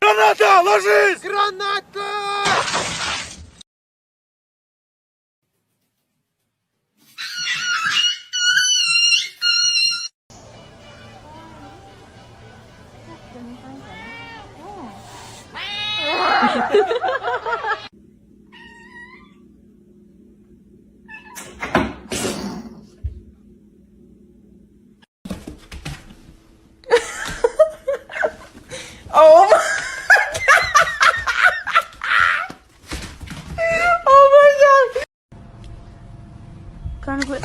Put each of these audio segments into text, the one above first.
Граната! Ложись! Граната! Oh my Oh my god! Kan gue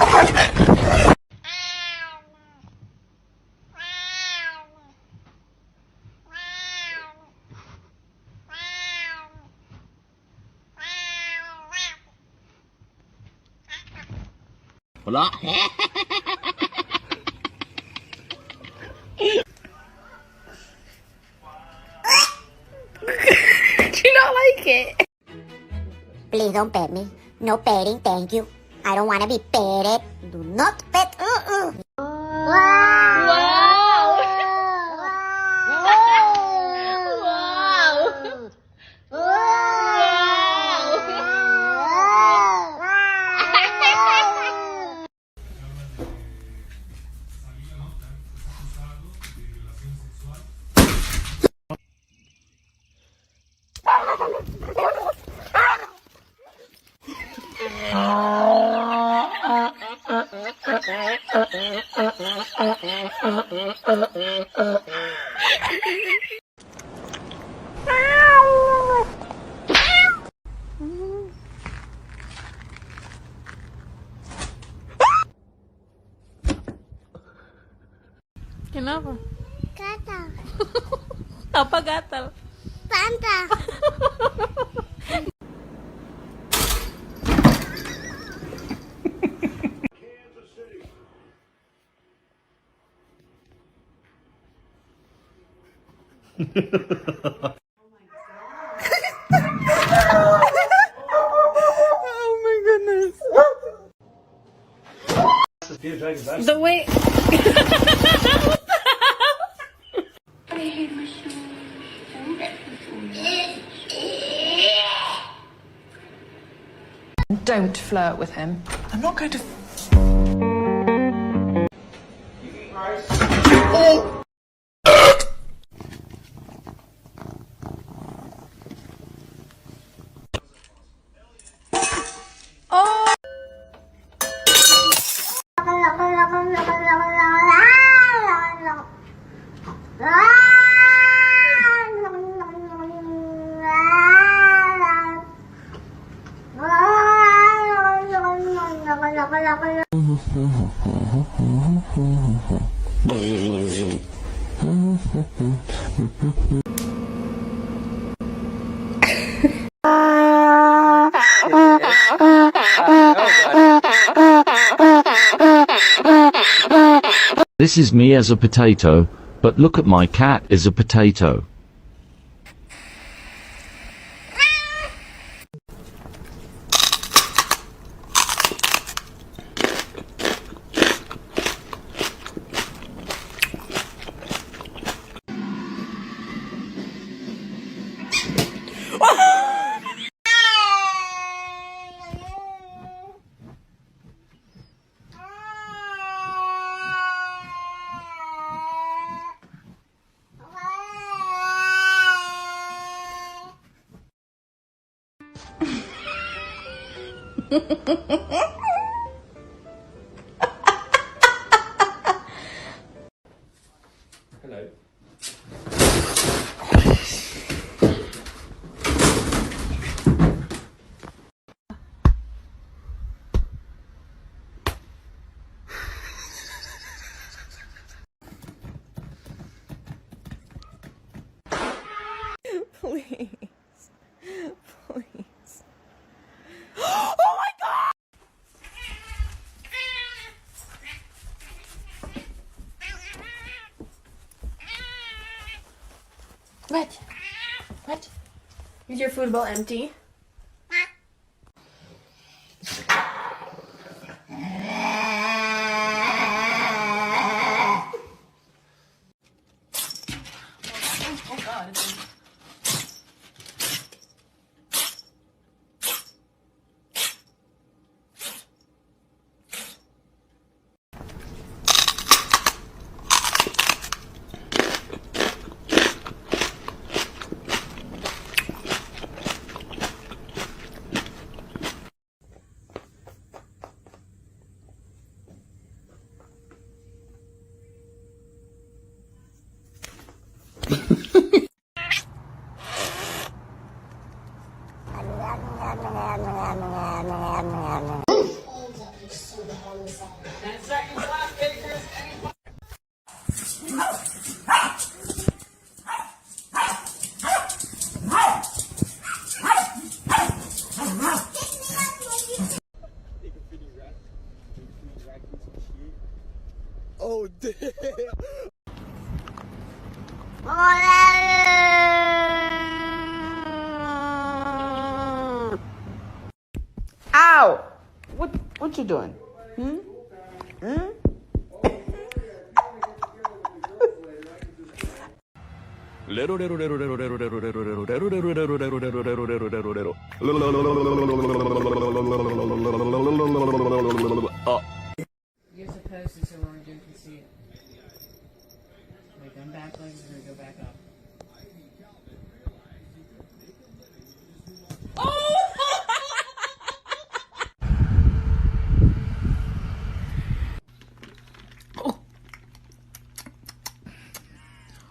Wala. Do you not like it? Please don't pet me. No petting, thank you. I don't want to be petted. Do not pet. Kenapa? Gatal. Apa gatal? Tanta. Oh my goodness. The way. Don't flirt with him. I'm not going to. This is me as a potato, but look at my cat is a potato. Hello. Please. Please. Oh my god! What? What? Is your food bowl empty? Oh God. Oh damn. Ow! What you doing? You're supposed to, so when we do, you can see it. Wait, then back legs are gonna go back up.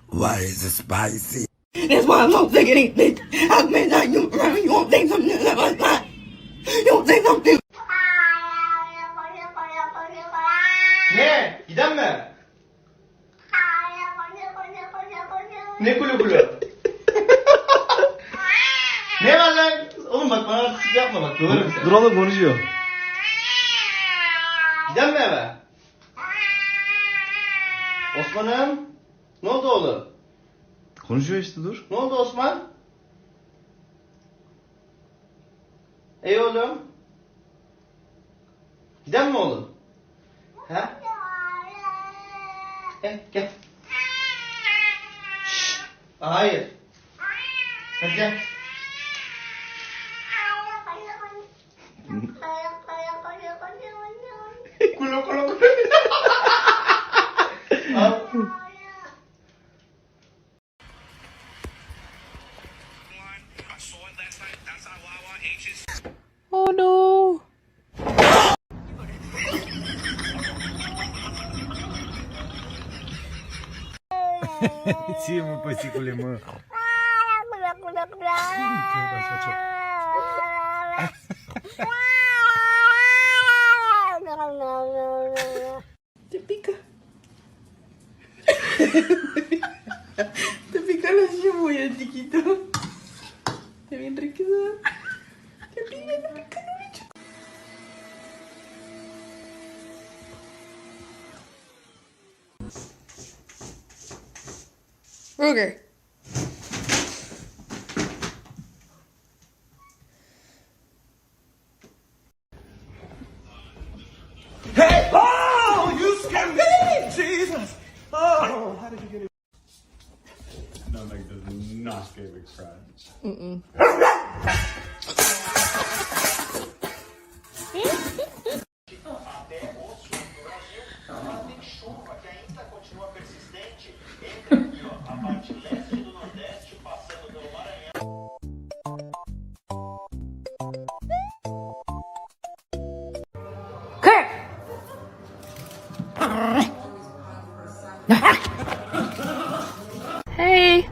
Why is it spicy? That's why I don't think it ain't big. I've been like you around. You won't think something like that. You won't think something. Ne? Giden mi? Ne kulu kulu? Ne var lan? Oğlum bak bana artistik yapma bak. Döverim seni. Dur oğlum konuşuyor. Giden mi eve? Osman'ım? Ne oldu oğlum? Konuşuyor işte dur. Ne oldu Osman? Ey oğlum? Giden mi oğlum? Ha? Gel. Şşş. Hayır. Hadi gel. Kulu kulu kulu. Al. Oh no. Ție mă, păsicule, mă. Te pica. Te pica la cebolla, chiquito. Está bien riquito. Te pica, bicho. Ruger. Oh, you scared me! Jesus! Oh, how did you get it? No, Meg does not get me crying. Hey.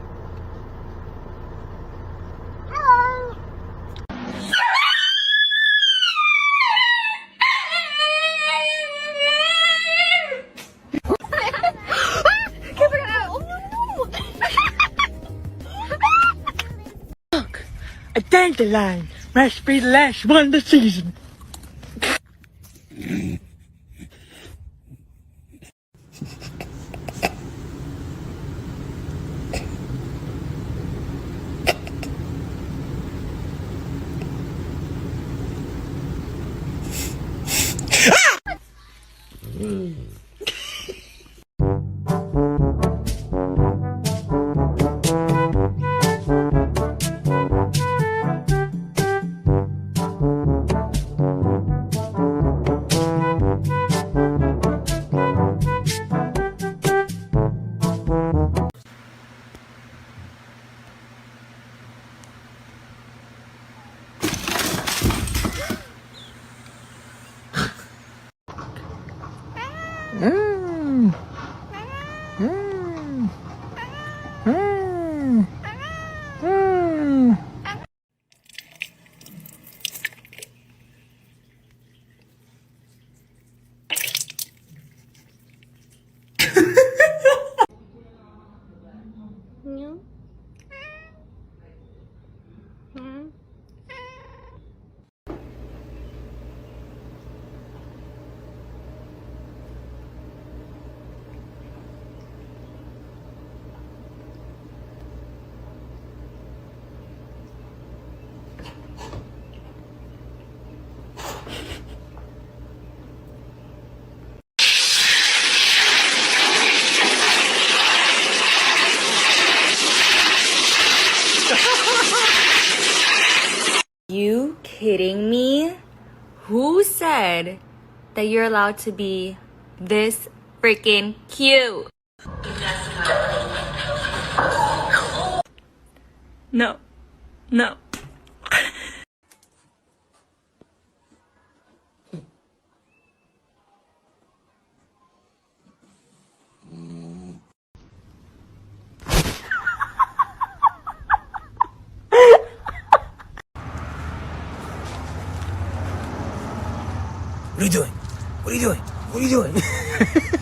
A dandelion must be the last one this season. You kidding me? Who said that you're allowed to be this freaking cute? No. No. What are you doing? What are you doing? What are you doing?